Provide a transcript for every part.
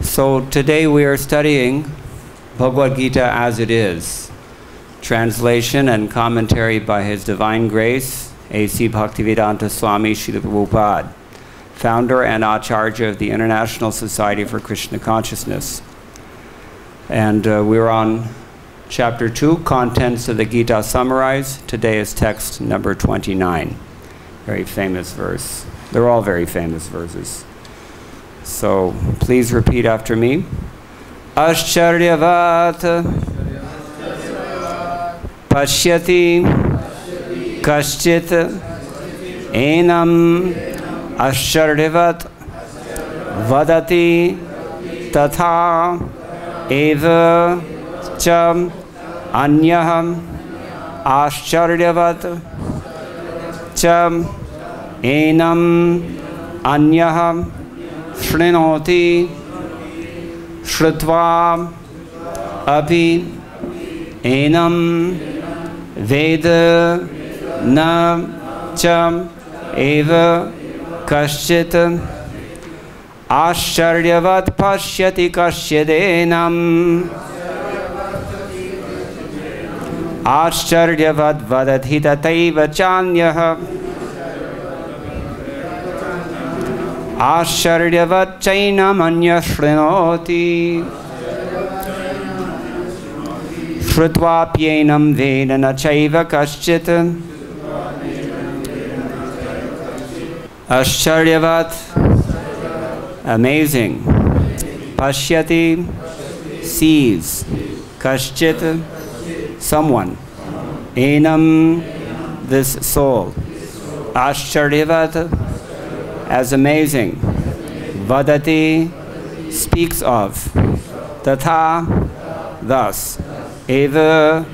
So today we are studying Bhagavad-Gita as it is, translation and commentary by His Divine Grace, A.C. Bhaktivedanta Swami Srila Prabhupada, founder and Acharya of the International Society for Krishna Consciousness. And we're on Chapter 2, Contents of the Gita Summarized. Today is text number 29. Very famous verse. They're all very famous verses. So please repeat after me. Ascharyavat pashyati kaschit enam ascharyavat vadati tatha eva cham anyaham ascharyavat cham enam anyaham Shrinoti Shrutva Api Enam Veda Na Cham Eva Kaschit Ascharyavat Pashyati Kashyadenam Ascharyavat Vadati Tataiva Chanyaha Ascharyavat chainam anya shrinoti Shrutva-pyenam vedana chaiva kaschit Ascharyavat, amazing. Pashyati, sees. Kaschit, someone. Enam, this soul. Ascharyavat, as amazing. Vadati, speaks of. Tatha, thus. Eva,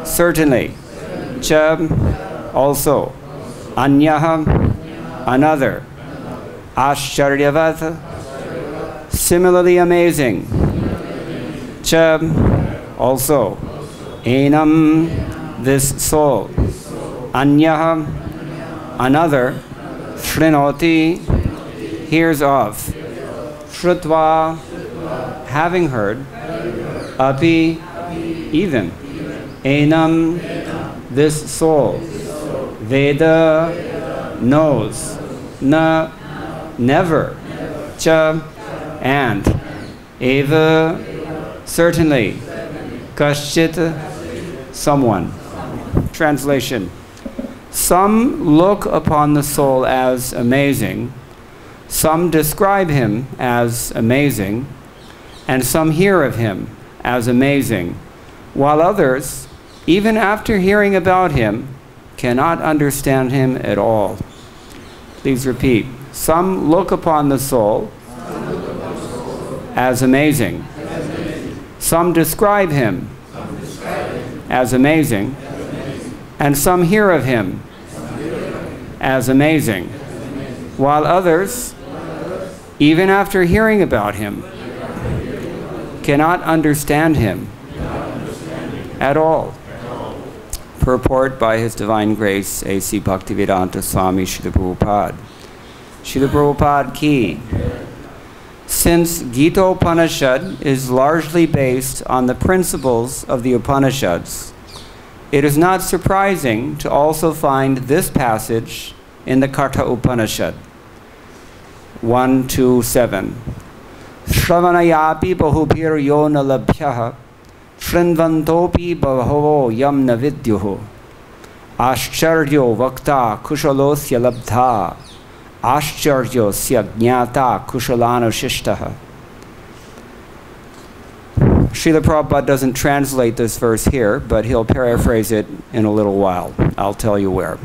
certainly. Cha, also. Anyaha, another. Ascharyavat, similarly amazing. Cha, also. Enam, this soul. Anyaha, another. Shrinoti, hears of. Shrutva, having heard. Api, even. Enam, this soul. Veda, knows. Na, never. Cha, and. Eva, certainly. Kaschit, someone. Translation. Some look upon the soul as amazing, some describe him as amazing, and some hear of him as amazing, while others, even after hearing about him, cannot understand him at all. Please repeat. Some look upon the soul as amazing. Some describe him as amazing, and some hear of him as amazing, while others, even after hearing about him, cannot understand him at all. Purport by His Divine Grace, A.C. Bhaktivedanta Swami Srila Prabhupada. Srila Prabhupada ki. Since Gita Upanishad is largely based on the principles of the Upanishads, it is not surprising to also find this passage in the Katha Upanishad. 1-2-7. Shravanayapi bahubhir yo na labhyaha shrinvantopi bahavo yam na vidyuhu ascharyo vakta kushalosya labdha ascharyo sya jnata kushalana shishtaha. Srila Prabhupada doesn't translate this verse here, but he'll paraphrase it in a little while. I'll tell you where.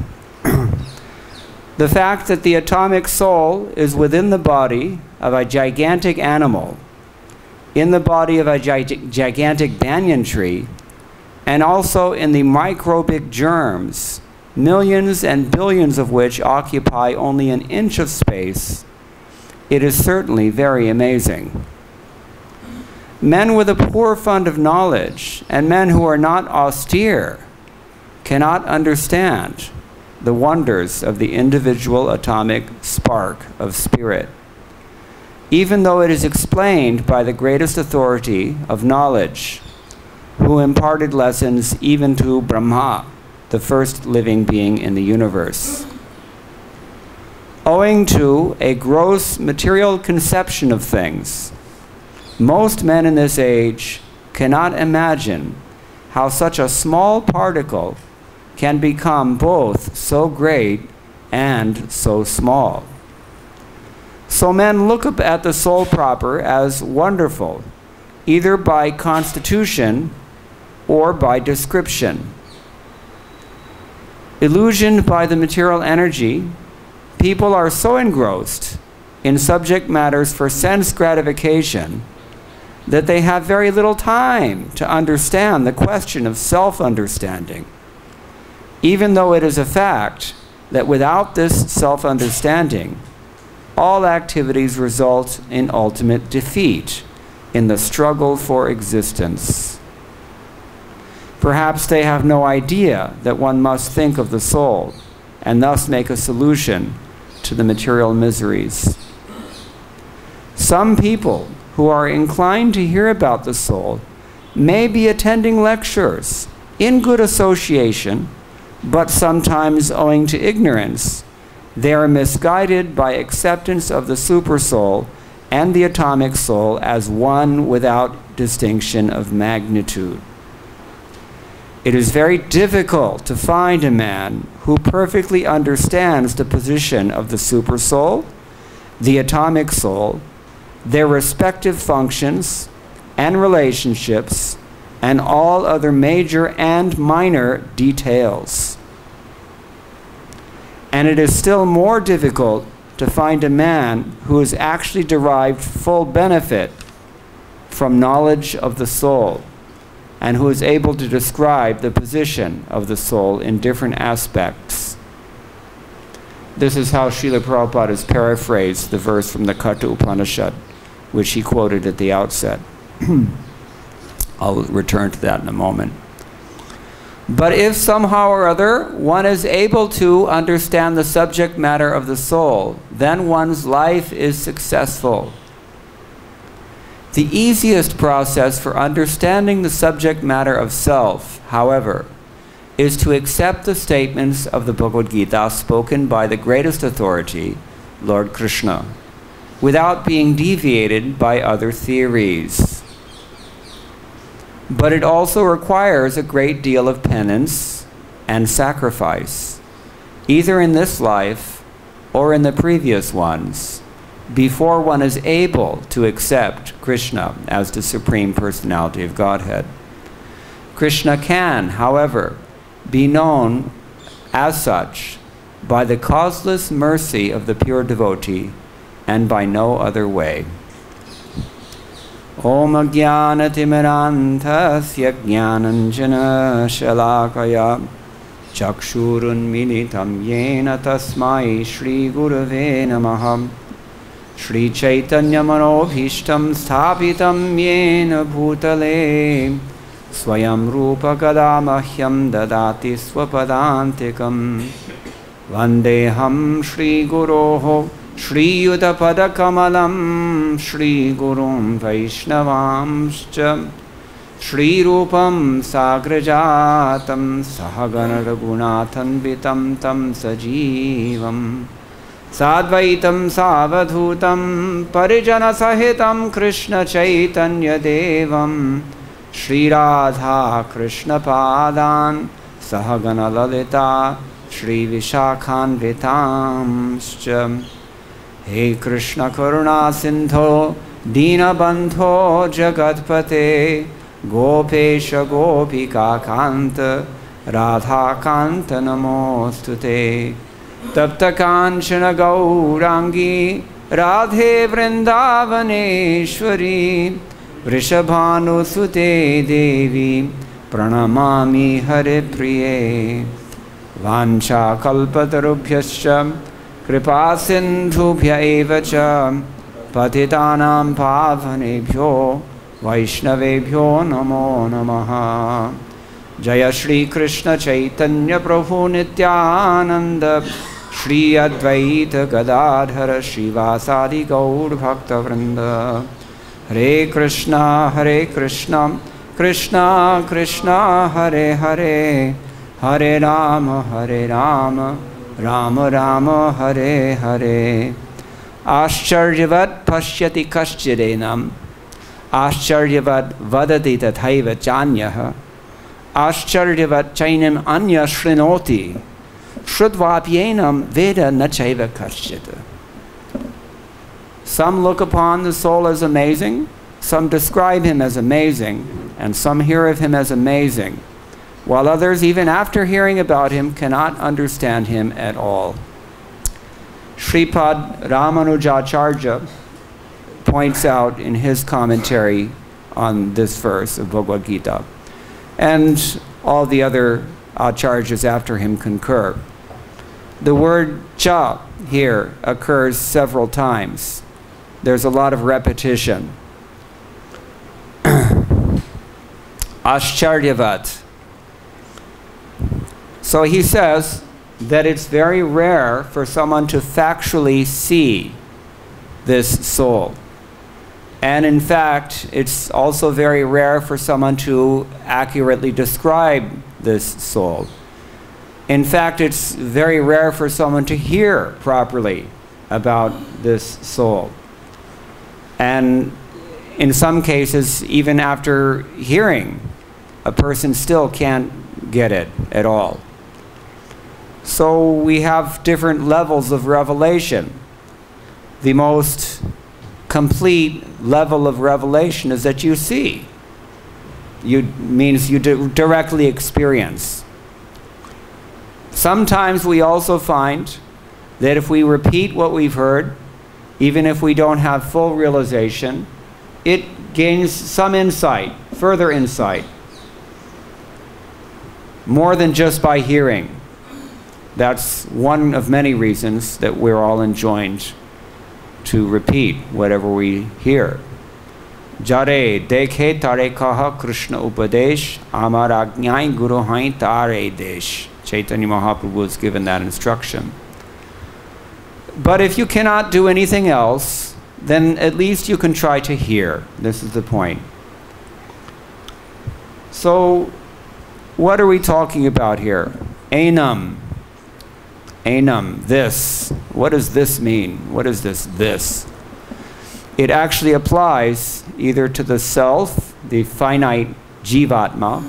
The fact that the atomic soul is within the body of a gigantic animal, in the body of a gigantic banyan tree, and also in the microbic germs, millions and billions of which occupy only an inch of space, it is certainly very amazing. Men with a poor fund of knowledge, and men who are not austere, cannot understand the wonders of the individual atomic spark of spirit, even though it is explained by the greatest authority of knowledge, who imparted lessons even to Brahma, the first living being in the universe. Owing to a gross material conception of things, most men in this age cannot imagine how such a small particle can become both so great and so small. So men look up at the soul proper as wonderful, either by constitution or by description. Illusioned by the material energy, people are so engrossed in subject matters for sense gratification that they have very little time to understand the question of self-understanding, even though it is a fact that without this self-understanding, all activities result in ultimate defeat in the struggle for existence. Perhaps they have no idea that one must think of the soul and thus make a solution to the material miseries. Some people who are inclined to hear about the soul may be attending lectures in good association, but sometimes owing to ignorance, they are misguided by acceptance of the supersoul and the atomic soul as one without distinction of magnitude. It is very difficult to find a man who perfectly understands the position of the supersoul, the atomic soul, their respective functions and relationships, and all other major and minor details. And it is still more difficult to find a man who has actually derived full benefit from knowledge of the soul, and who is able to describe the position of the soul in different aspects. This is how Srila Prabhupada has paraphrased the verse from the Katha Upanishad, which he quoted at the outset. I'll return to that in a moment. But if somehow or other one is able to understand the subject matter of the soul, then one's life is successful. The easiest process for understanding the subject matter of self, however, is to accept the statements of the Bhagavad-Gita spoken by the greatest authority, Lord Krishna, without being deviated by other theories. But it also requires a great deal of penance and sacrifice, either in this life or in the previous ones, before one is able to accept Krishna as the Supreme Personality of Godhead. Krishna can, however, be known as such by the causeless mercy of the pure devotee and by no other way. Om Ajnanatimirantasya Jnananjana Shalakaya Chakshurunmilitam Yena Tasmai Shri Gurave Namaha Shri Chaitanya Manobhishtam Sthapitam Yena Bhutale Swayam Rupa Kadamahyam Dadati Swapadantikam Vandeham Shri Guroho Shri Yuta Padakamalam Shri Gurum Vaishnavamscha Shri Rupam Sagrajatam Sahagana Raghunathan Vitam Tam Sajivam Sadvaitam Savadhutam Parijana Sahitam Krishna Chaitanya Devam Shri Radha Krishna Padan Sahagana Lalita Shri Vishakhan Vitamscha He Krishna Karuna Sindho Dina Bandho Jagatpate Gopesha Gopika Kanta Radha Kanta Namostute Tapta Kanchana Gaurangi Radhe Vrindavaneshwari Vrishabhanu Sute Devi Pranamami Hare Priye Vancha Kalpatarubhyascha Kripa Sindhubhya Evacha Patitanam Pavanebhyo Vaishnavebhyo Namo Namaha Jaya Shri Krishna Chaitanya Prabhu Nityananda Shri Advaita Gadadhara Srivasadi Gaur Bhakta Vrinda. Hare Krishna Krishna Krishna Hare Hare, Hare Rama Rama Rama Hare Hare. Ascharyavat pashyati kaschidinam, Ascharyavat vadati tathaiva chanyah, Ascharyavat chainam anya shrinoti, Shrudvapyenam veda nachaiva kaschita. Some look upon the soul as amazing, some describe him as amazing, and some hear of him as amazing, while others, even after hearing about him, cannot understand him at all. Sripad Ramanujacharya points out in his commentary on this verse of Bhagavad-Gita, and all the other acharyas after him concur. The word cha here occurs several times. There's a lot of repetition. Ascharyavat. So he says that it's very rare for someone to factually see this soul. And in fact, it's also very rare for someone to accurately describe this soul. In fact, it's very rare for someone to hear properly about this soul. And in some cases, even after hearing, a person still can't get it at all. So we have different levels of revelation. The most complete level of revelation is that you see. Means you directly experience. Sometimes we also find that if we repeat what we've heard, even if we don't have full realization, it gains some insight, further insight, more than just by hearing. That's one of many reasons that we're all enjoined to repeat whatever we hear. Jare dekhe tare kaha Krishna upadesh, amar ajnai guru hai tare desh. Chaitanya Mahaprabhu has given that instruction. But if you cannot do anything else, then at least you can try to hear. This is the point. So, what are we talking about here? Enam. Enam, this. What does this mean? What is this? It actually applies either to the self, the finite jivatma,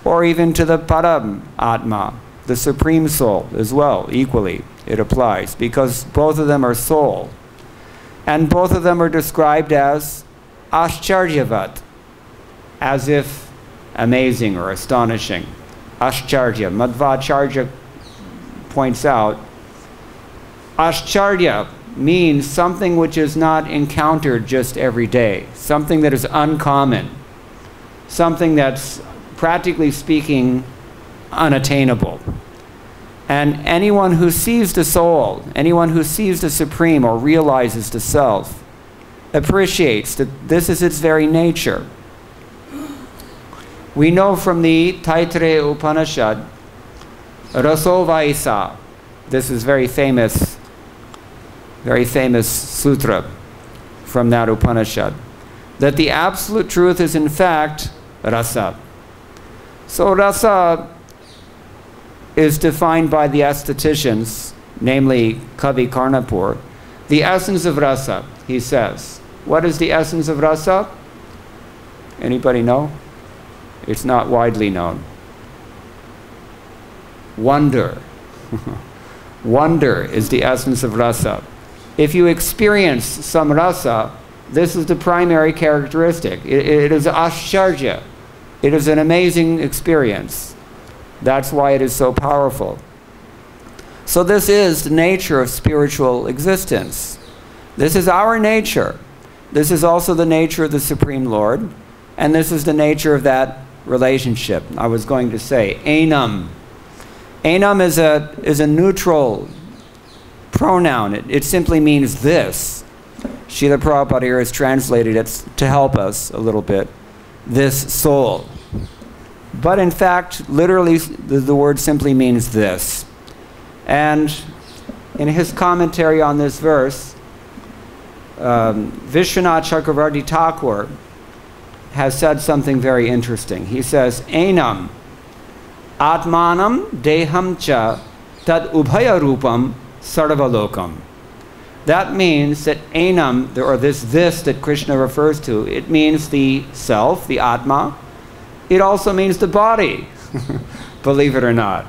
or even to the param atma, the supreme soul as well, equally it applies, because both of them are soul. And both of them are described as ascharyavat, as if amazing or astonishing. Ascharya. Madhvacharya points out, ascharya means something which is not encountered just every day, something that is uncommon, something that's, practically speaking, unattainable. And anyone who sees the soul, anyone who sees the Supreme or realizes the Self, appreciates that this is its very nature. We know from the Taittiriya Upanishad, Raso Vaisa, this is very famous sutra from that Upanishad, that the absolute truth is in fact rasa. So rasa is defined by the aestheticians, namely Kavi Karnapur. The essence of rasa, he says. What is the essence of rasa? Anybody know? It's not widely known. Wonder. Wonder is the essence of rasa. If you experience some rasa, this is the primary characteristic. It is ascharya. It is an amazing experience. That's why it is so powerful. So this is the nature of spiritual existence. This is our nature. This is also the nature of the Supreme Lord. And this is the nature of that relationship. I was going to say, enam. Enam is a neutral pronoun. It simply means this. Srila Prabhupada here has translated it to help us a little bit. This soul. But in fact, literally, the word simply means this. And in his commentary on this verse, Vishwanath Chakravarti Thakur has said something very interesting. He says, Enam Atmanam Deham Cha Tad Ubhaya Rupam Sarvalokam. That means that Enam, or this that Krishna refers to, it means the self, the Atma. It also means the body, believe it or not.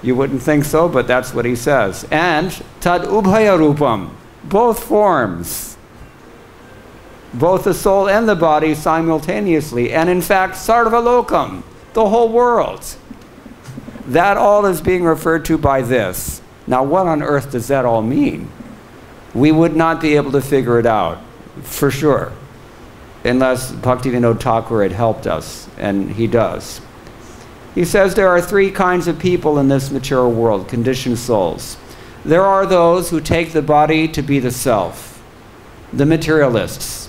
You wouldn't think so, but that's what he says. And Tad Ubhaya Rupam, both forms, both the soul and the body simultaneously, and in fact, Sarvalokam, the whole world. That all is being referred to by this. Now, what on earth does that all mean? We would not be able to figure it out, for sure, unless Bhaktivinoda Thakur had helped us, and he does. He says there are three kinds of people in this material world, conditioned souls. There are those who take the body to be the self, the materialists.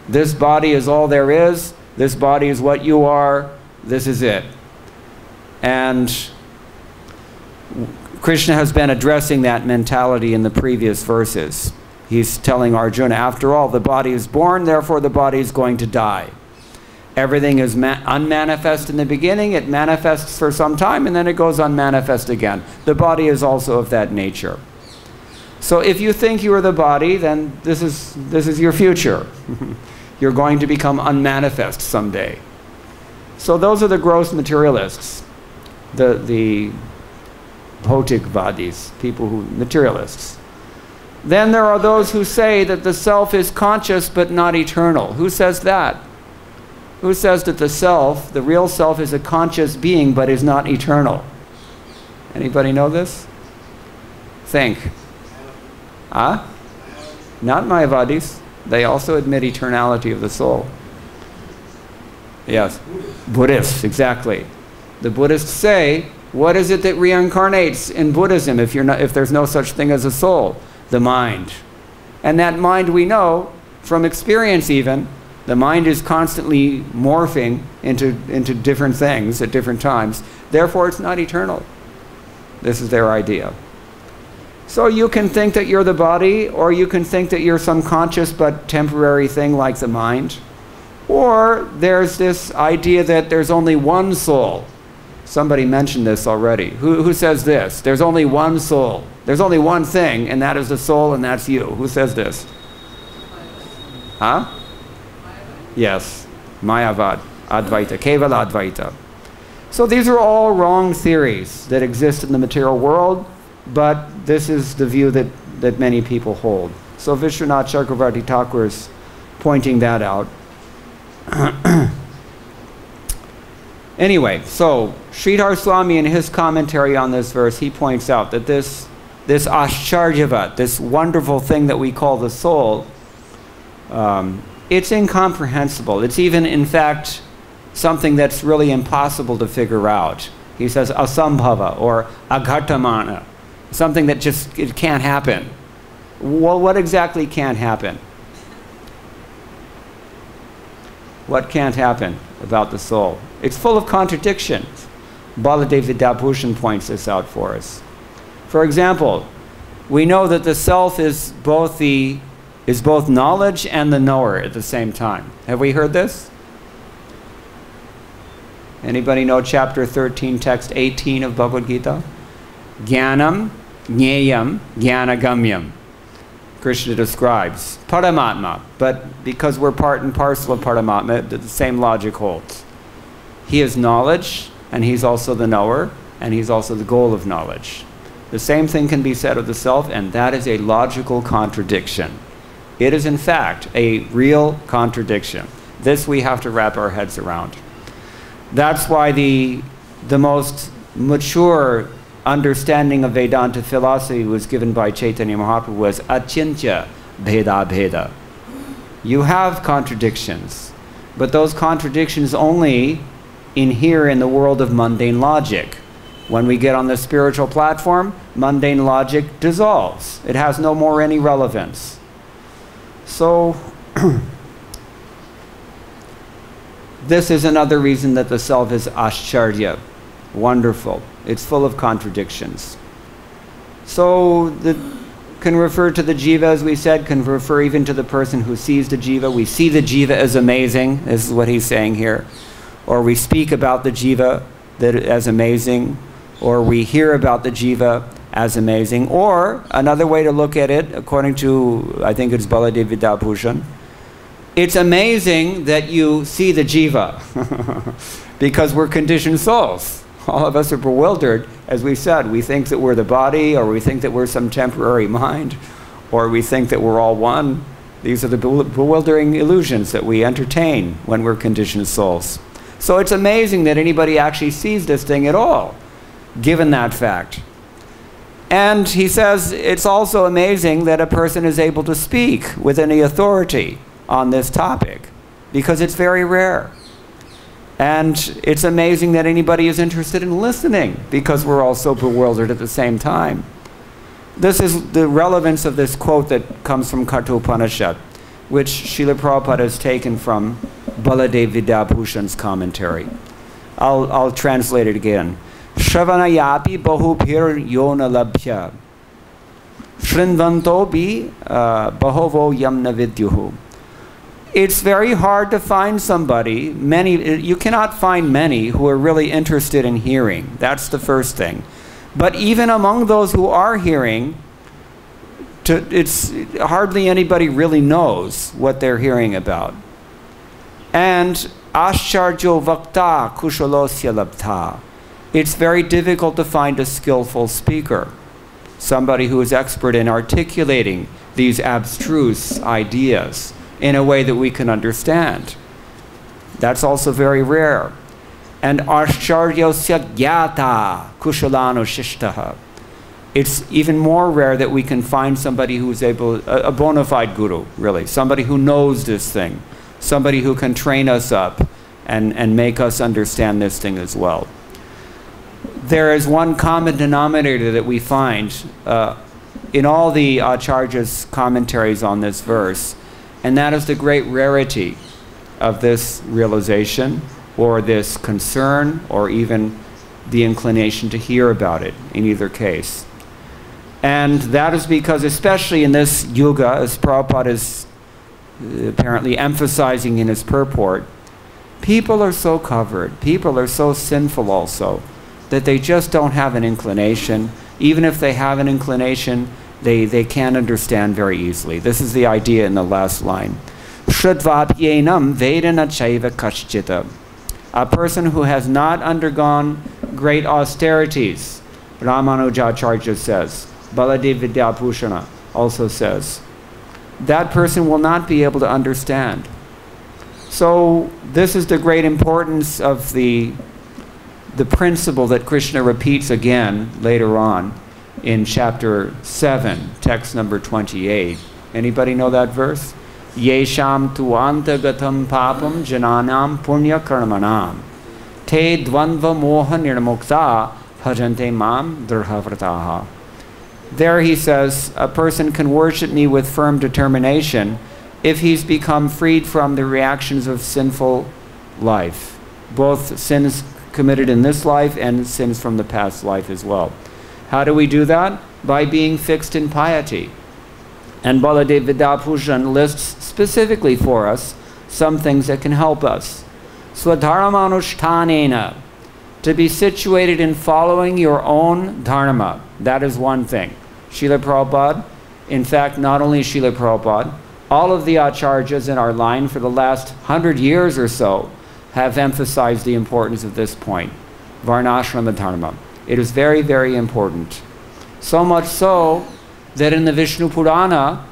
This body is all there is. This body is what you are. This is it. And Krishna has been addressing that mentality in the previous verses. He's telling Arjuna, after all, the body is born, therefore the body is going to die. Everything is unmanifest in the beginning, it manifests for some time, and then it goes unmanifest again. The body is also of that nature. So if you think you are the body, then this is your future. You're going to become unmanifest someday. So those are the gross materialists, the Bhautikvadis, people who, materialists. Then there are those who say that the self is conscious but not eternal. Who says that? Who says that the self, the real self, is a conscious being but is not eternal? Anybody know this? Think. Not Mayavadis. They also admit eternality of the soul. Yes. Buddhists, exactly. The Buddhists say, what is it that reincarnates in Buddhism if there's no such thing as a soul? The mind. And that mind, we know from experience even, the mind is constantly morphing into different things at different times. Therefore, it's not eternal. This is their idea. So you can think that you're the body, or you can think that you're some conscious but temporary thing like the mind. Or there's this idea that there's only one soul. Somebody mentioned this already. Who says this? There's only one soul. There's only one thing, and that is the soul, and that's you. Who says this? Huh? Yes. Mayavad. Advaita. Kevala Advaita. So these are all wrong theories that exist in the material world, but this is the view that many people hold. So Vishwanath Chakravarti Thakur is pointing that out. Anyway, so Sridhar Swami in his commentary on this verse, he points out that this Ascharyavat, this wonderful thing that we call the soul, it's incomprehensible. It's even, in fact, something that's really impossible to figure out. He says asambhava or aghatamana, something that just, it can't happen. Well, what exactly can't happen? What can't happen about the soul? It's full of contradictions. Baladev Vidyabhushan points this out for us. For example, we know that the self is both knowledge and the knower at the same time. Have we heard this? Anybody know chapter 13, text 18 of Bhagavad-Gita? Jnanam, Jneyam, Jnanagamyam. Krishna describes Paramatma, but because we're part and parcel of Paramatma, the same logic holds. He is knowledge, and he's also the knower, and he's also the goal of knowledge. The same thing can be said of the self, and that is a logical contradiction. It is, in fact, a real contradiction. This we have to wrap our heads around. That's why the most mature understanding of Vedanta philosophy was given by Chaitanya Mahaprabhu was achintya bheda bheda. You have contradictions, but those contradictions only inhere in the world of mundane logic. When we get on the spiritual platform, mundane logic dissolves. It has no more any relevance. So This is another reason that the self is Austerity. Wonderful. It's full of contradictions. So can refer to the jiva, as we said, can refer even to the person who sees the jiva. We see the jiva as amazing. This is what he's saying here. Or we speak about the jiva as amazing. Or we hear about the jiva as amazing. Or another way to look at it, according to, I think it's Baladev Vidyabhushan, it's amazing that you see the jiva because we're conditioned souls. All of us are bewildered. As we said, we think that we're the body, or we think that we're some temporary mind, or we think that we're all one. These are the bewildering illusions that we entertain when we're conditioned souls. So it's amazing that anybody actually sees this thing at all, given that fact. And he says it's also amazing that a person is able to speak with any authority on this topic, because it's very rare. And it's amazing that anybody is interested in listening, because we're all so bewildered at the same time. This is the relevance of this quote that comes from Kathopanishad, which Srila Prabhupada has taken from Baladev Vidyabhushan's commentary. I'll translate it again. Shravanayapi bahubhir yona labhya Shrinvanto bi bahovo yamna vidyuhu. It's very hard to find somebody, you cannot find many who are really interested in hearing. That's the first thing. But even among those who are hearing, it's hardly anybody really knows what they're hearing about. And ascharjo vakta kushalosya labdha. It's very difficult to find a skillful speaker, somebody who is expert in articulating these abstruse ideas in a way that we can understand. That's also very rare. And ascharjosya gyata kushalano shishtaha. It's even more rare that we can find somebody who's a bona fide guru, really, somebody who knows this thing, somebody who can train us up and make us understand this thing as well. There is one common denominator that we find in all the Acharya's commentaries on this verse, and that is the great rarity of this realization, or this concern, or even the inclination to hear about it, in either case. And that is because, especially in this yuga, as Prabhupada is apparently emphasizing in his purport, people are so covered, people are so sinful also, that they just don't have an inclination. Even if they have an inclination, they can't understand very easily. This is the idea in the last line. Shrudvapyenam vedana chaiva kaschita. A person who has not undergone great austerities, Ramanujacharya says, Baladev Vidyabhushana also says, that person will not be able to understand. So this is the great importance of the principle that Krishna repeats again later on in chapter 7, text number 28. Anybody know that verse? Yesham tu antagatam papam jananam punya karmanam te dvandva moha nirmukta bhajante mam drhavrataha. There he says, a person can worship me with firm determination if he's become freed from the reactions of sinful life, both sins committed in this life and sins from the past life as well. How do we do that? By being fixed in piety. And Baladev Vidyabhushan lists specifically for us some things that can help us. Swadharmanushtanena, to be situated in following your own dharma. That is one thing. Srila Prabhupada, in fact, not only Srila Prabhupada, all of the Acharyas in our line for the last 100 years or so have emphasized the importance of this point, Varnashrama Dharma. It is very, very important. So much so that in the Vishnu Purana,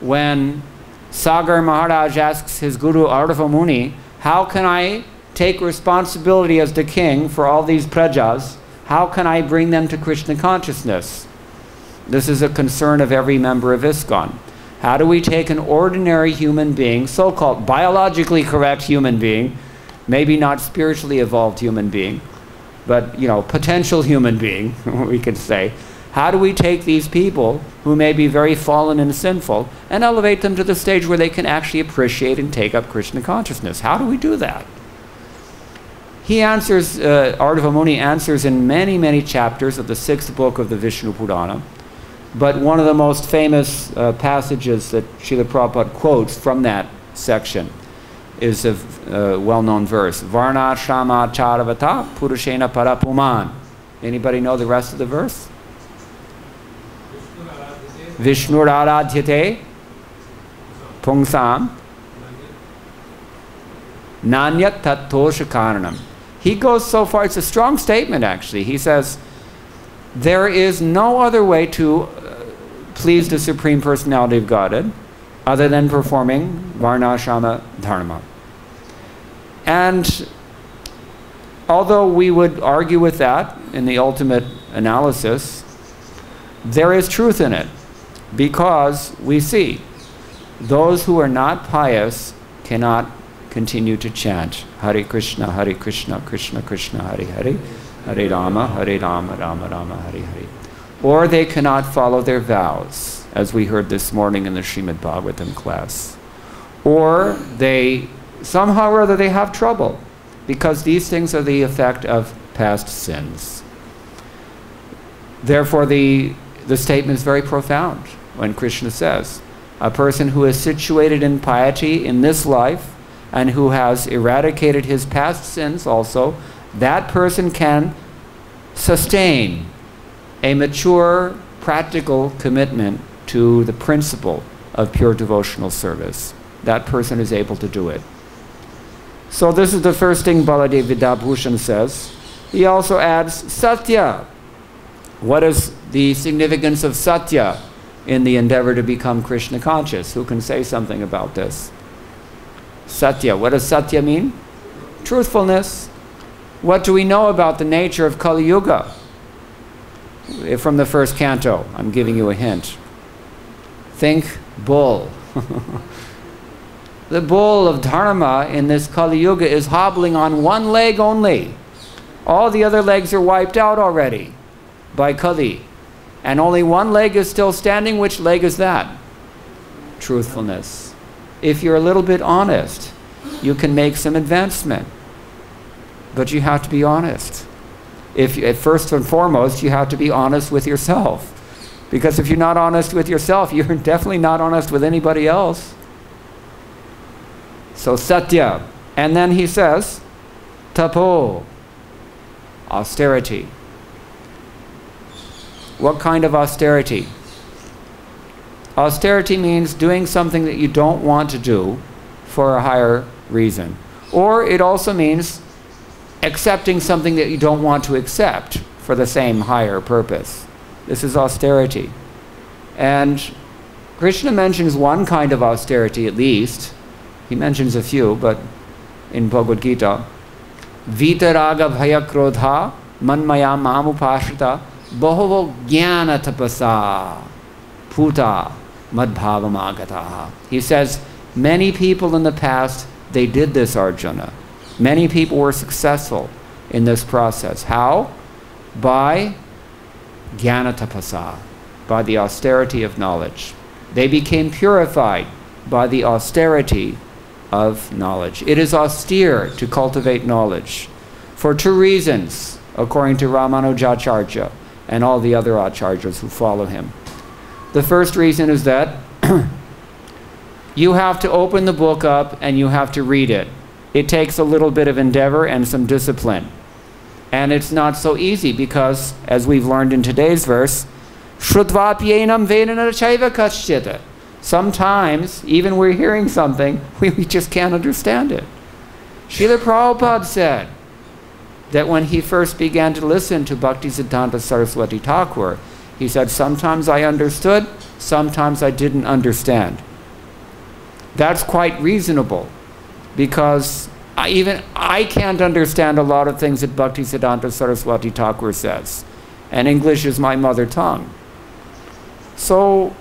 when Sagar Maharaj asks his guru Ardhava Muni, how can I take responsibility as the king for all these prajas? How can I bring them to Krishna consciousness? This is a concern of every member of ISKCON. How do we take an ordinary human being, so-called biologically correct human being, maybe not spiritually evolved human being, but, you know, potential human being, we could say. How do we take these people who may be very fallen and sinful and elevate them to the stage where they can actually appreciate and take up Krishna consciousness? How do we do that? He answers, Ardhavamuni answers in many, many chapters of the 6th book of the Vishnu Purana. But one of the most famous passages that Srila Prabhupada quotes from that section is a well-known verse. Varna Shama Charavata Purushena Parapuman. Anybody know the rest of the verse? Vishnur Aradhyate Pungsam Nanyat Tattosha Karanam. He goes so far, it's a strong statement actually. He says, there is no other way to please the Supreme Personality of Godhead other than performing Varnashama Dharma. And although we would argue with that in the ultimate analysis, there is truth in it, because we see those who are not pious cannot continue to chant Hare Krishna, Krishna Krishna, Hare Hare, Hare Rama, Rama Rama, Hare Hare. Or they cannot follow their vows, as we heard this morning in the Srimad Bhagavatam class. Or they, somehow or other, they have trouble, because these things are the effect of past sins. Therefore, the statement is very profound when Krishna says, a person who is situated in piety in this life and who has eradicated his past sins also, that person can sustain a mature, practical commitment to the principle of pure devotional service. That person is able to do it. So this is the first thing Baladev Vidyabhushan says. He also adds Satya. What is the significance of Satya in the endeavor to become Krishna conscious? Who can say something about this? Satya. What does Satya mean? Truthfulness. What do we know about the nature of Kali Yuga? From the first canto, I'm giving you a hint. Think bull. The bull of Dharma in this Kali Yuga is hobbling on one leg only. All the other legs are wiped out already by Kali. And only one leg is still standing. Which leg is that? Truthfulness. If you're a little bit honest, you can make some advancement. But you have to be honest. First and foremost, you have to be honest with yourself. Because if you're not honest with yourself, you're definitely not honest with anybody else. So Satya. And then he says, Tapo, austerity. What kind of austerity? Austerity means doing something that you don't want to do for a higher reason. Or it also means accepting something that you don't want to accept for the same higher purpose. This is austerity. And Krishna mentions one kind of austerity at least. He mentions a few, but in Bhagavad-Gita, Vitaraga bhaya krodha manmaya mamupashrita bahavo jnana tapasa puta madbhavamagataha. He says, many people in the past, they did this, Arjuna. Many people were successful in this process. How? By jnana tapasa, by the austerity of knowledge. They became purified by the austerity of knowledge. It is austere to cultivate knowledge for two reasons, according to Ramanujacharya and all the other acharyas who follow him. The first reason is that you have to open the book up and you have to read it. It takes a little bit of endeavor and some discipline. And it's not so easy because, as we've learned in today's verse, Shrutvapyenam vedana chaiva kaschita. Sometimes, even we're hearing something, we just can't understand it. Srila Prabhupada said that when he first began to listen to Bhaktisiddhanta Saraswati Thakur, he said, sometimes I understood, sometimes I didn't understand. That's quite reasonable, because I can't understand a lot of things that Bhaktisiddhanta Saraswati Thakur says, and English is my mother tongue. So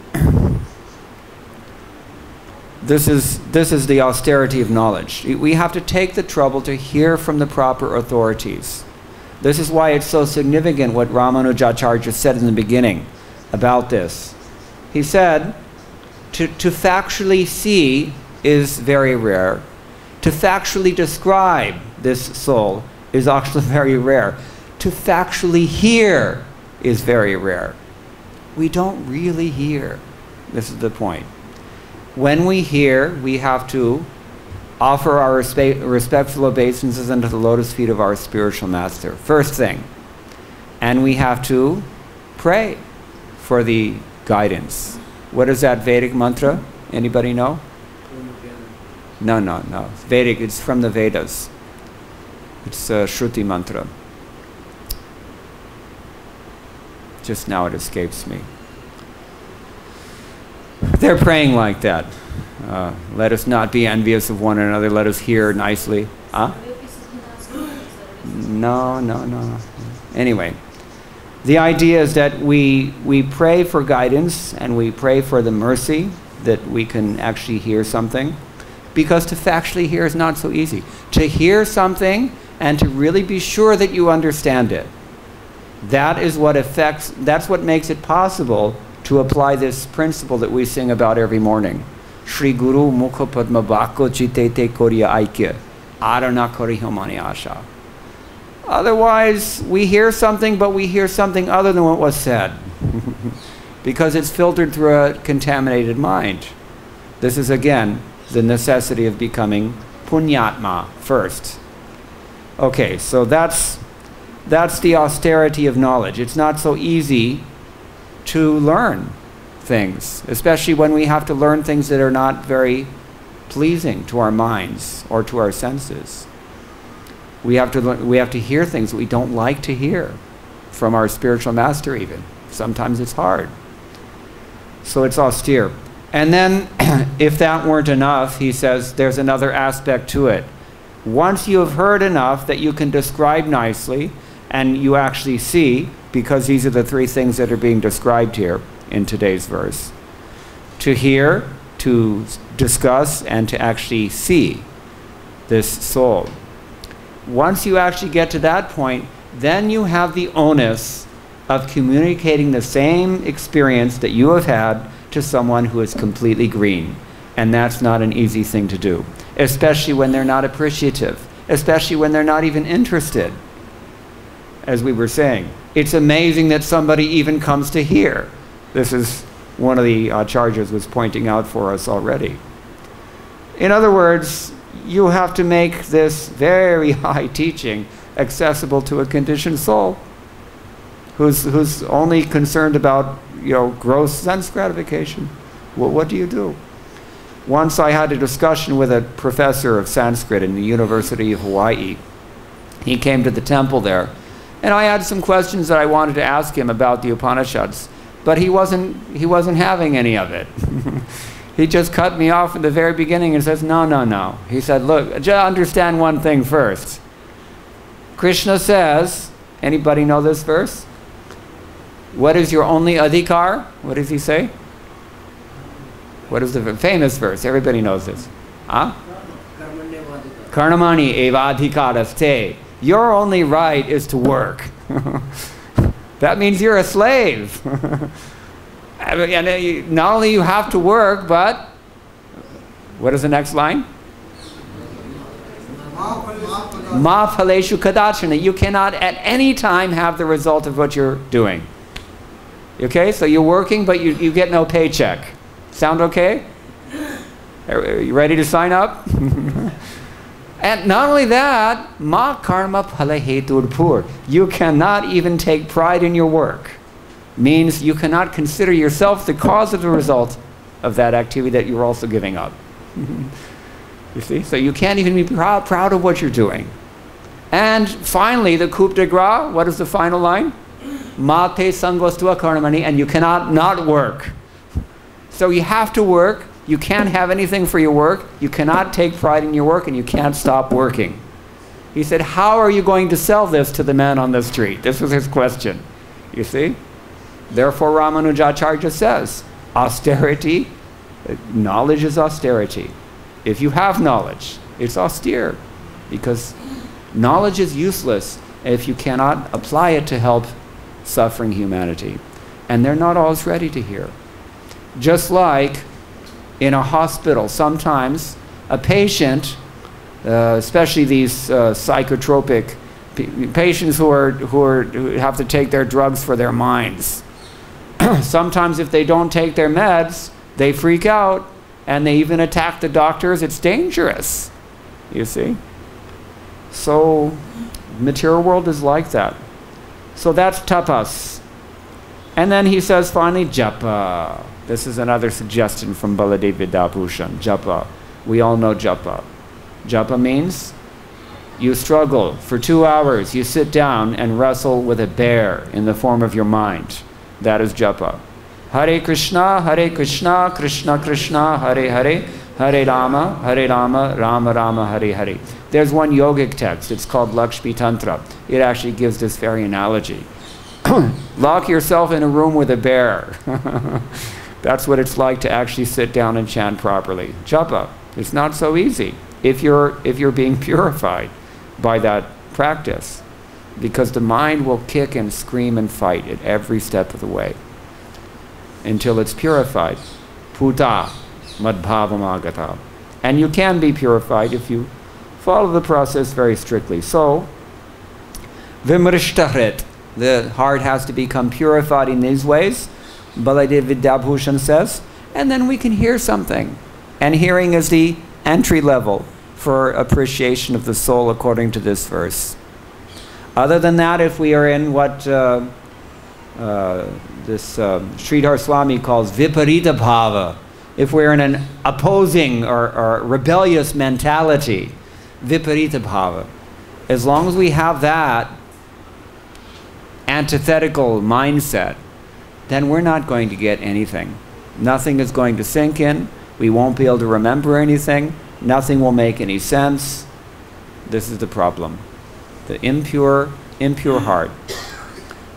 this is the austerity of knowledge. We have to take the trouble to hear from the proper authorities. This is why it's so significant what Ramanujacharya said in the beginning about this. He said, to factually see is very rare. To factually describe this soul is actually very rare. To factually hear is very rare. We don't really hear. This is the point. When we hear, we have to offer our respectful obeisances unto the lotus feet of our spiritual master. First thing. And we have to pray for the guidance. What is that Vedic mantra? Anybody know? No, no, no. Vedic, it's from the Vedas. It's a Shruti mantra. Just now it escapes me. They're praying like that. Let us not be envious of one another. Let us hear nicely. Huh? No, no, no. Anyway, the idea is that we pray for guidance and we pray for the mercy that we can actually hear something, because to factually hear is not so easy. To hear something and to really be sure that you understand it, that's what makes it possible to apply this principle that we sing about every morning. Shri Guru Mukha Padma Bhakko Chitete Koriya Aikya Arana Korihomani Asha. Otherwise, we hear something, but we hear something other than what was said. Because it's filtered through a contaminated mind. This is, again, the necessity of becoming punyatma first. Okay, so that's the austerity of knowledge. It's not so easy to learn things, especially when we have to learn things that are not very pleasing to our minds or to our senses. We have to hear things that we don't like to hear from our spiritual master even. Sometimes it's hard. So it's austere. And then, if that weren't enough, he says there's another aspect to it. Once you have heard enough that you can describe nicely, and you actually see, because these are the three things that are being described here in today's verse. To hear, to discuss, and to actually see this soul. Once you actually get to that point, then you have the onus of communicating the same experience that you have had to someone who is completely green. And that's not an easy thing to do, especially when they're not appreciative, especially when they're not even interested. As we were saying, it's amazing that somebody even comes to hear. This is one of the acharyas was pointing out for us already. In other words, you have to make this very high teaching accessible to a conditioned soul who's only concerned about, gross sense gratification. Well, what do you do? Once I had a discussion with a professor of Sanskrit in the University of Hawaii. He came to the temple there, and I had some questions that I wanted to ask him about the Upanishads, but he wasn't having any of it. He just cut me off at the very beginning and says, no, no, no. He said, look, just understand one thing first. Krishna says, anybody know this verse? What is your only adhikar? What does he say? What is the famous verse? Everybody knows this. Huh? Karnamani eva adhikaraste. Your only right is to work. That means you're a slave. And not only you have to work, but what is the next line? Ma phaleshu kadachana. You cannot at any time have the result of what you're doing. Okay, so you're working, but you get no paycheck. Sound okay? Are you ready to sign up? And not only that, ma karma phala hetur pur. You cannot even take pride in your work. Means you cannot consider yourself the cause of the result of that activity that you're also giving up. You see? So you can't even be proud of what you're doing. And finally, the coup de grace, what is the final line? Ma te sangostua karmani, and you cannot not work. So you have to work. You can't have anything for your work. You cannot take pride in your work, and you can't stop working. He said, how are you going to sell this to the man on the street? This was his question. You see? Therefore, Ramanujacharya says, austerity, knowledge is austerity. If you have knowledge, it's austere, because knowledge is useless if you cannot apply it to help suffering humanity. And they're not always ready to hear. Just like in a hospital, sometimes a patient, especially these psychotropic Patients who have to take their drugs for their minds. Sometimes if they don't take their meds, they freak out and they even attack the doctors. It's dangerous, you see. So material world is like that. So that's tapas. And then he says finally japa. This is another suggestion from Baladev Vidyabhushan. Japa. We all know japa. Japa means you struggle for 2 hours. You sit down and wrestle with a bear in the form of your mind. That is japa. Hare Krishna, Krishna Krishna, Hare Hare, Hare Rama, Rama Rama, Hare Hare. There's one yogic text. It's called Lakshmi Tantra. It actually gives this very analogy. Lock yourself in a room with a bear. That's what it's like to actually sit down and chant properly. Japa. It's not so easy if you're being purified by that practice, because the mind will kick and scream and fight at every step of the way until it's purified. Puta madbhavamagata. And you can be purified if you follow the process very strictly. So, vimrishtarit, the heart has to become purified in these ways, Baladev Vidyabhushan says, and then we can hear something. And hearing is the entry level for appreciation of the soul according to this verse. Other than that, if we are in what Sridhar Swami calls viparita bhava, if we're in an opposing or rebellious mentality, viparita bhava, as long as we have that antithetical mindset, then we're not going to get anything. Nothing is going to sink in. We won't be able to remember anything. Nothing will make any sense. This is the problem. The impure heart.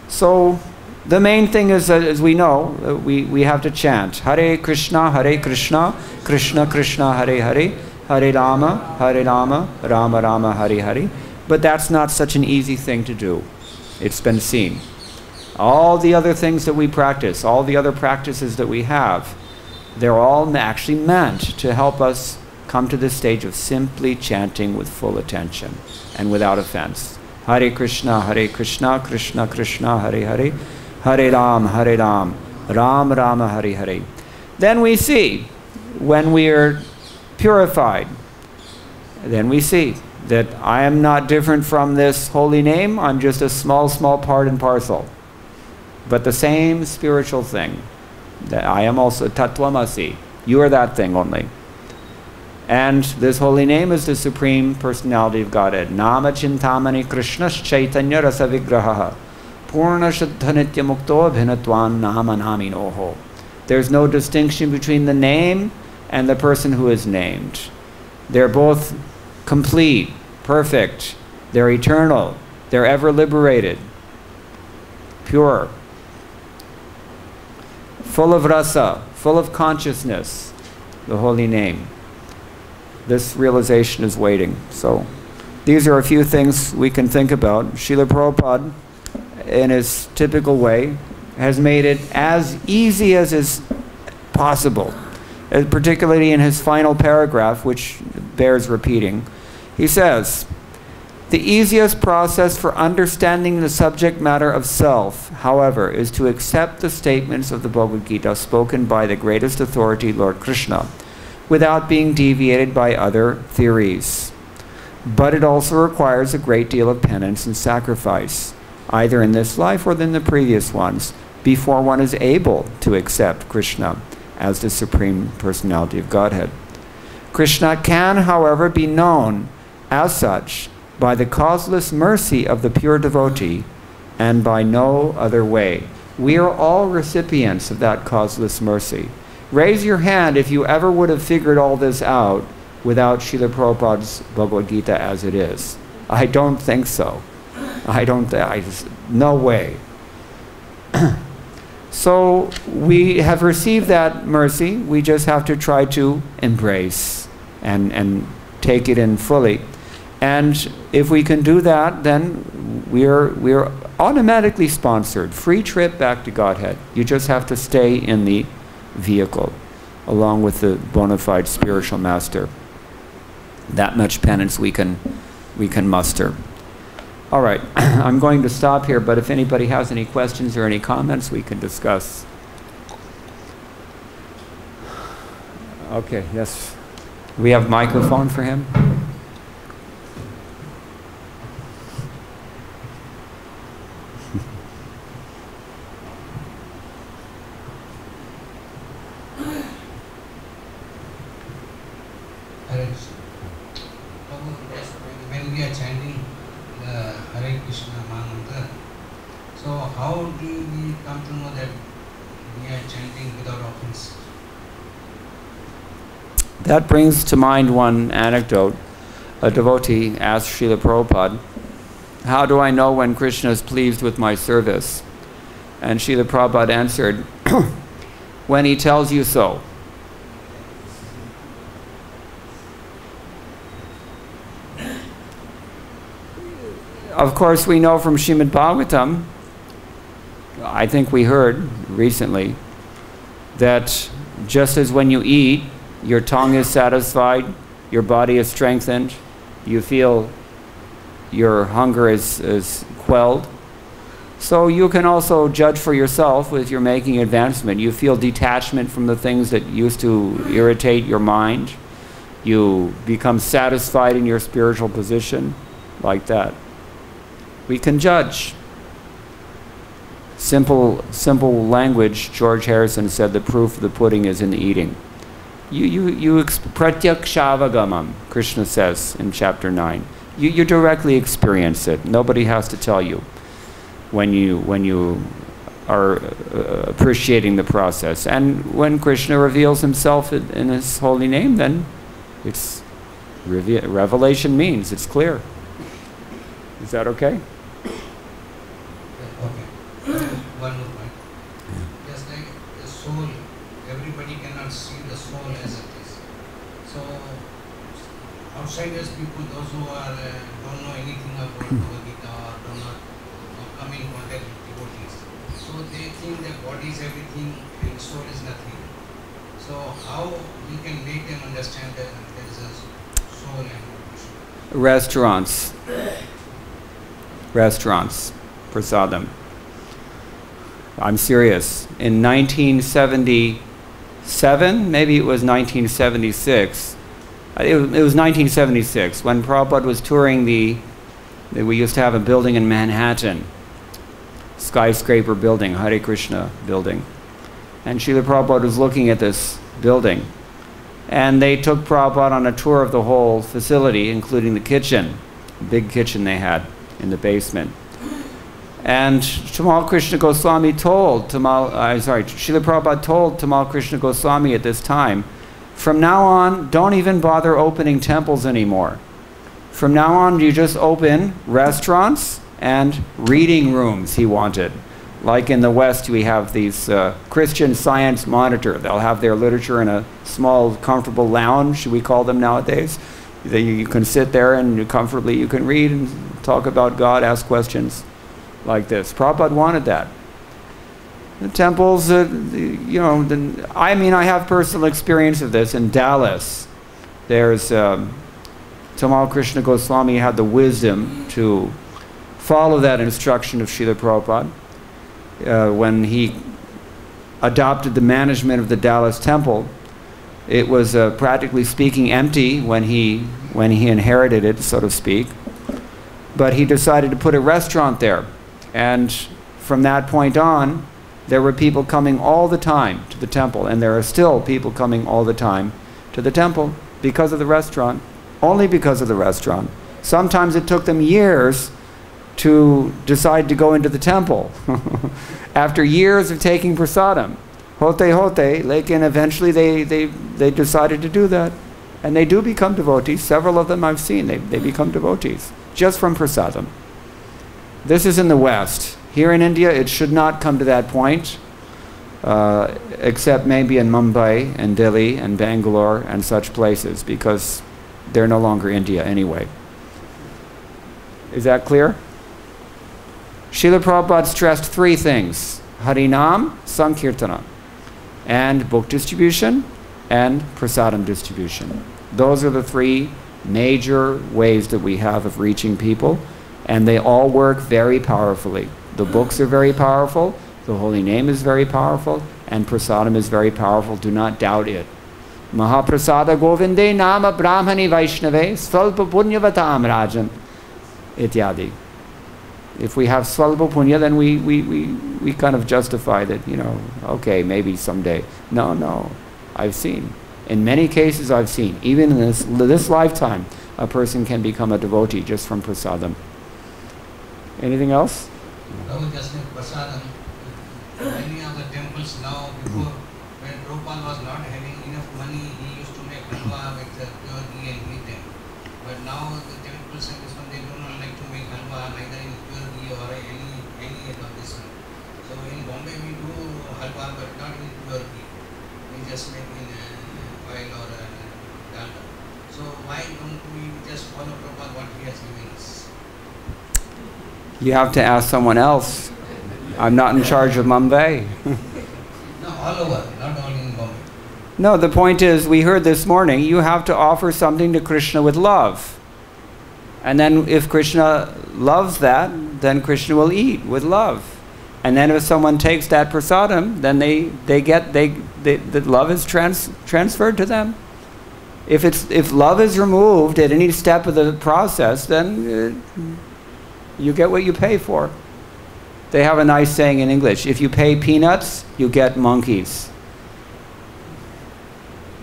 So the main thing is, as we know, we have to chant Hare Krishna, Krishna Krishna, Hare Hare, Hare Rama, Rama Rama, Hare Hare. But that's not such an easy thing to do. It's been seen. All the other things that we practice, all the other practices that we have, they're all actually meant to help us come to this stage of simply chanting with full attention and without offense. Hare Krishna, Krishna Krishna, Hare Hare, Hare Ram, Ram Rama, Hare Hare. Then we see, when we are purified, then we see that I am not different from this holy name. I'm just a small part and parcel. But the same spiritual thing. That I am also Tattvamasi. You are that thing only. And this holy name is the Supreme Personality of Godhead. Nama Chintamani Krishna's Chaitanya Rasa Vigraha Purna Shuddha Nitya Mukto Abhinatwan Nama Naminoho. There's no distinction between the name and the person who is named. They're both complete, perfect, they're eternal, they're ever liberated, pure, full of rasa, full of consciousness, the holy name. This realization is waiting. So these are a few things we can think about. Srila Prabhupada, in his typical way, has made it as easy as is possible, particularly in his final paragraph, which bears repeating. He says, the easiest process for understanding the subject matter of self, however, is to accept the statements of the Bhagavad-Gita spoken by the greatest authority, Lord Krishna, without being deviated by other theories. But it also requires a great deal of penance and sacrifice, either in this life or in the previous ones, before one is able to accept Krishna as the Supreme Personality of Godhead. Krishna can, however, be known as such by the causeless mercy of the pure devotee and by no other way. We are all recipients of that causeless mercy. Raise your hand if you ever would have figured all this out without Srila Prabhupada's Bhagavad-Gita as it is. I don't think so. No way. So we have received that mercy. We just have to try to embrace and take it in fully. And if we can do that, then we're automatically sponsored. Free trip back to Godhead. You just have to stay in the vehicle along with the bona fide spiritual master. That much penance we can muster. All right, I'm going to stop here, but if anybody has any questions or any comments, we can discuss. Okay, yes. We have microphone for him. When we are chanting the Hare Krishna mantra, so how do we come to know that we are chanting without offense? That brings to mind one anecdote. A devotee asked Srila Prabhupada, how do I know when Krishna is pleased with my service? And Srila Prabhupada answered, when he tells you so. Of course, we know from Srimad Bhagavatam, I think we heard recently, that just as when you eat, your tongue is satisfied, your body is strengthened, you feel your hunger is quelled. So you can also judge for yourself if you're making advancement. You feel detachment from the things that used to irritate your mind. You become satisfied in your spiritual position, like that. We can judge. Simple language, George Harrison said, the proof of the pudding is in the eating. Pratyakshavagaman, Krishna says in chapter 9. You directly experience it. Nobody has to tell you when you are appreciating the process. And when Krishna reveals himself in his holy name, then it's revelation means it's clear. Is that okay? Okay. One more point. Just like the soul, everybody cannot see the soul as it is. So outsiders people, those who are don't know anything about Bhagavad-Gita or do not come in contact with devotees, so they think that body is everything and soul is nothing. So how we can make them understand that there is a soul and Restaurants, prasadam. I'm serious. In 1977, maybe it was 1976. It was 1976 when Prabhupada was touring we used to have a building in Manhattan, skyscraper building, Hare Krishna building. And Srila Prabhupada was looking at this building. And they took Prabhupada on a tour of the whole facility, including the kitchen, the big kitchen they had in the basement. And Tamal Krishna Goswami told, Srila Prabhupada told Tamal Krishna Goswami at this time, from now on, don't even bother opening temples anymore. From now on, you just open restaurants and reading rooms, he wanted. Like in the West, we have these Christian Science Monitor. They'll have their literature in a small, comfortable lounge, we call them nowadays. You can sit there and comfortably you can read and talk about God, ask questions like this. Prabhupada wanted that. The temples, I have personal experience of this in Dallas. There's Tamal Krishna Goswami had the wisdom to follow that instruction of Srila Prabhupada. When he adopted the management of the Dallas temple, it was practically speaking empty when he inherited it, so to speak. But he decided to put a restaurant there. And from that point on, there were people coming all the time to the temple, and there are still people coming all the time to the temple because of the restaurant, only because of the restaurant. Sometimes it took them years to decide to go into the temple after years of taking prasadam. Lekin eventually they decided to do that. And they do become devotees. Several of them I've seen, they become devotees just from prasadam. This is in the West. Here in India, it should not come to that point, except maybe in Mumbai and Delhi and Bangalore and such places, because they're no longer India anyway. Is that clear? Srila Prabhupada stressed three things: Harinam, Sankirtana, and book distribution and prasadam distribution. Those are the three major ways that we have of reaching people. And they all work very powerfully. The books are very powerful, the holy name is very powerful, and prasadam is very powerful. Do not doubt it. Mahaprasada Govinde Nama Brahmani Vaishnave Svalpa Punyavatam Rajan Ityadi. If we have Svalpa Punya, then we kind of justify that, you know, okay, maybe someday. No, I've seen. In many cases I've seen, even in this lifetime, a person can become a devotee just from prasadam. Anything else? Just in prasadam, many of the temples now, before, when Prabhupada was not having enough money, he used to make halwa with pure ghee and eat them. But now the temples and this one, they do not like to make halwa, neither in pure ghee or any of this one. So in Bombay we do halwa, but not in pure ghee. We just make in oil or dalda. So why don't we just follow Prabhupada what he has given us? You have to ask someone else. I'm not in charge of Mumbai. No, all over, not only in Bombay. No, the point is, we heard this morning, you have to offer something to Krishna with love. And then if Krishna loves that, then Krishna will eat with love. And then if someone takes that prasadam, then the love is transferred to them. If love is removed at any step of the process, then you get what you pay for. They have a nice saying in English, if you pay peanuts, you get monkeys.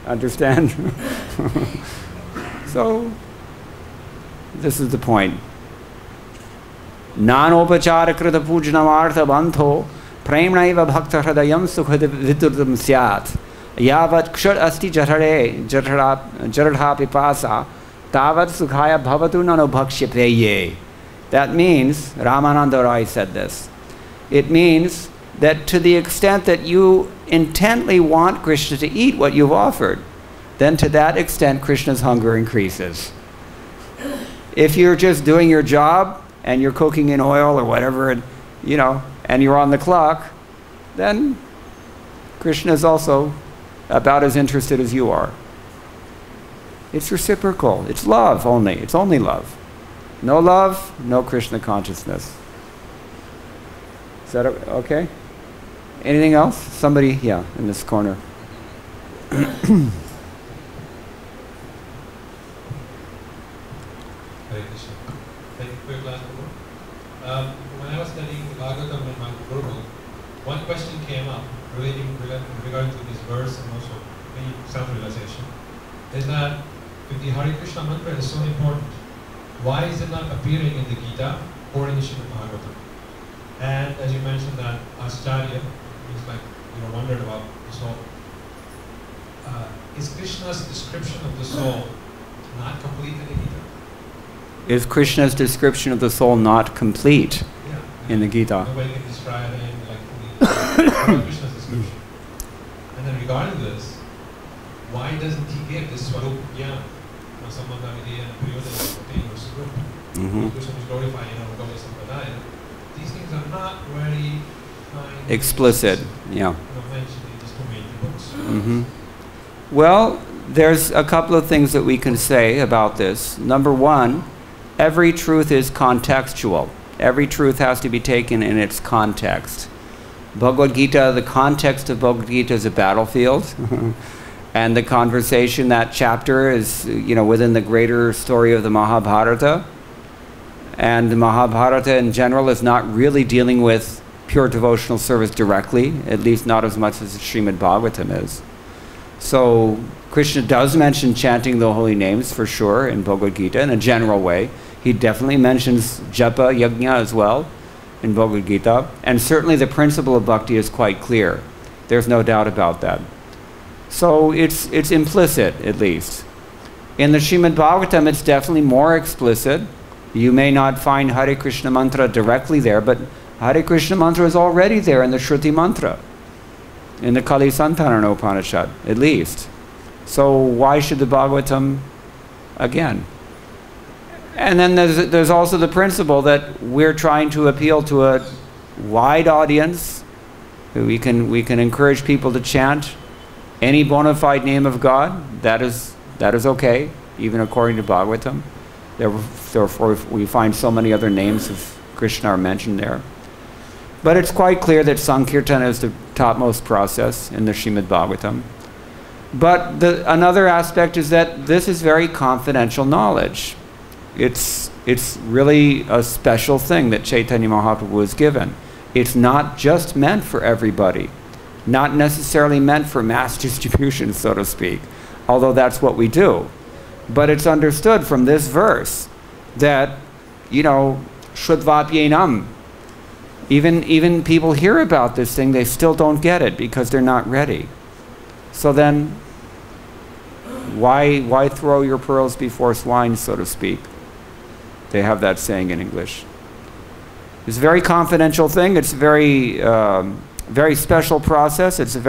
Understand? So, this is the point. Nanopacharakrita pujanamartha bantho premnaiva bhakta hridayam sukhad vidurdam syat yavat kshar asti jarhare jarha pipasa tavat sukhaya bhavatu nanobhakshyapreye. That means, Ramananda Rai said this, it means that to the extent that you intently want Krishna to eat what you've offered, then to that extent Krishna's hunger increases. If you're just doing your job and you're cooking in oil or whatever, and you know, and you're on the clock, then Krishna is also about as interested as you are. It's reciprocal. It's love only. It's only love. No love, no Krishna consciousness. Is that okay? Anything else? Somebody, yeah, in this corner. Hare Krishna. Thank you for your class before. When I was studying Bhagavad-Gita in my Guru, one question came up regarding to this verse and also the self-realization, is that if the Hare Krishna mantra is so important, why is it not appearing in the Gita or in the Srimad Bhagavatam? And as you mentioned that Acharya is like, wondered about the soul. Is Krishna's description of the soul not complete in the Gita? Is Krishna's description of the soul not complete in the Gita? Nobody can describe it like Krishna's description. And then regarding this, why doesn't he give this Swarup Jnana? Sambandha Vidya and Priyodana Priyodana Swarup. Krishna is glorifying Gaudiya Sampradaya. These things are not very explicit, yeah. Mentioned in these two major books. Well, there's a couple of things that we can say about this. Number one, every truth is contextual. Every truth has to be taken in its context. Bhagavad-Gita, the context of Bhagavad-Gita is a battlefield. And the conversation, that chapter is, within the greater story of the Mahabharata. And the Mahabharata in general is not really dealing with pure devotional service directly, at least not as much as the Srimad Bhagavatam is. So Krishna does mention chanting the holy names for sure in Bhagavad-Gita in a general way. He definitely mentions japa, yajna as well in Bhagavad-Gita. And certainly the principle of bhakti is quite clear. There's no doubt about that. So it's implicit, at least. In the Srimad Bhagavatam, it's definitely more explicit. You may not find Hare Krishna mantra directly there, but Hare Krishna mantra is already there in the Shruti mantra, in the Kali Santarana Upanishad, at least. So why should the Bhagavatam again? And then there's also the principle that we're trying to appeal to a wide audience. We can encourage people to chant any bona fide name of God. That is okay, even according to Bhagavatam. Therefore, we find so many other names of Krishna are mentioned there. But it's quite clear that Sankirtan is the topmost process in the Srimad Bhagavatam. But another aspect is that this is very confidential knowledge. It's really a special thing that Chaitanya Mahaprabhu was given. It's not just meant for everybody, not necessarily meant for mass distribution, so to speak, although that's what we do. But it's understood from this verse that, you know, Shrudvapyenam, even people hear about this thing, they still don't get it because they're not ready. So then, why throw your pearls before swine, so to speak? They have that saying in English. It's a very confidential thing. It's a very special process. It's a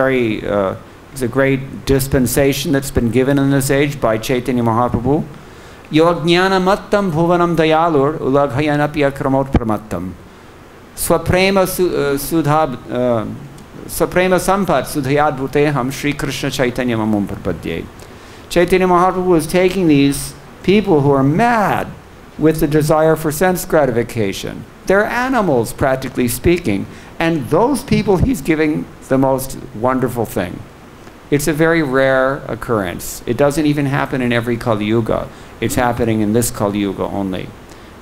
great dispensation that's been given in this age by Chaitanya Mahaprabhu. Yognana mattam bhuvanam dayalur ulaghayanapi akramot pramattam. Swaprema sampat sudhayad bhuteham Sri Krishna Chaitanya mamum prapadye. Chaitanya Mahaprabhu was taking these people who are mad with the desire for sense gratification. They're animals, practically speaking, and those people he's giving the most wonderful thing. It's a very rare occurrence. It doesn't even happen in every Kali Yuga. It's happening in this Kali Yuga only.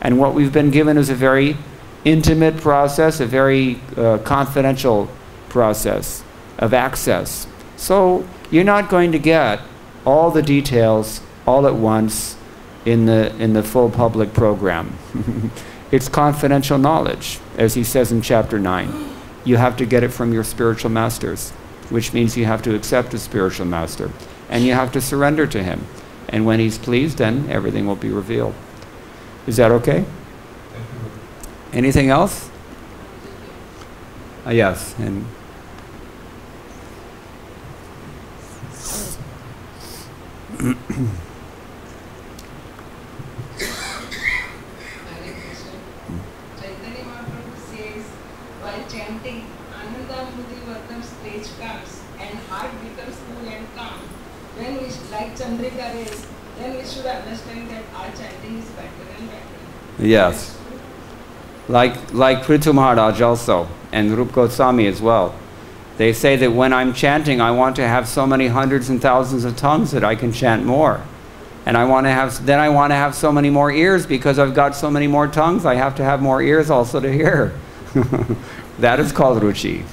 And what we've been given is a very intimate process, a very confidential process of access. So you're not going to get all the details all at once in the full public program. It's confidential knowledge, as he says in chapter 9. You have to get it from your spiritual masters, which means you have to accept a spiritual master, and you have to surrender to him. And when he's pleased, then everything will be revealed. Is that okay? Anything else? Yes. And Chaitanya Mahaprabhu says, while chanting, Anandamruti Vardham stage comes and heart becomes cool and calm. When we, like Chandrika rays, then we should understand that our chanting is better and better. yes. Like Prithu Maharaj also, and Rup Goswami as well. They say that when I'm chanting, I want to have so many hundreds and thousands of tongues that I can chant more. And I want to have so many more ears because I've got so many more tongues, I have to have more ears also to hear. That is called ruchi.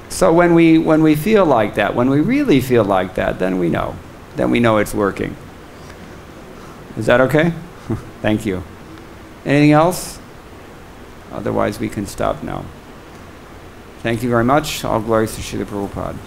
So when we feel like that, when we really feel like that, then we know. Then we know it's working. Is that okay? Thank you. Anything else? Otherwise we can stop now. Thank you very much. All glories to Srila Prabhupada.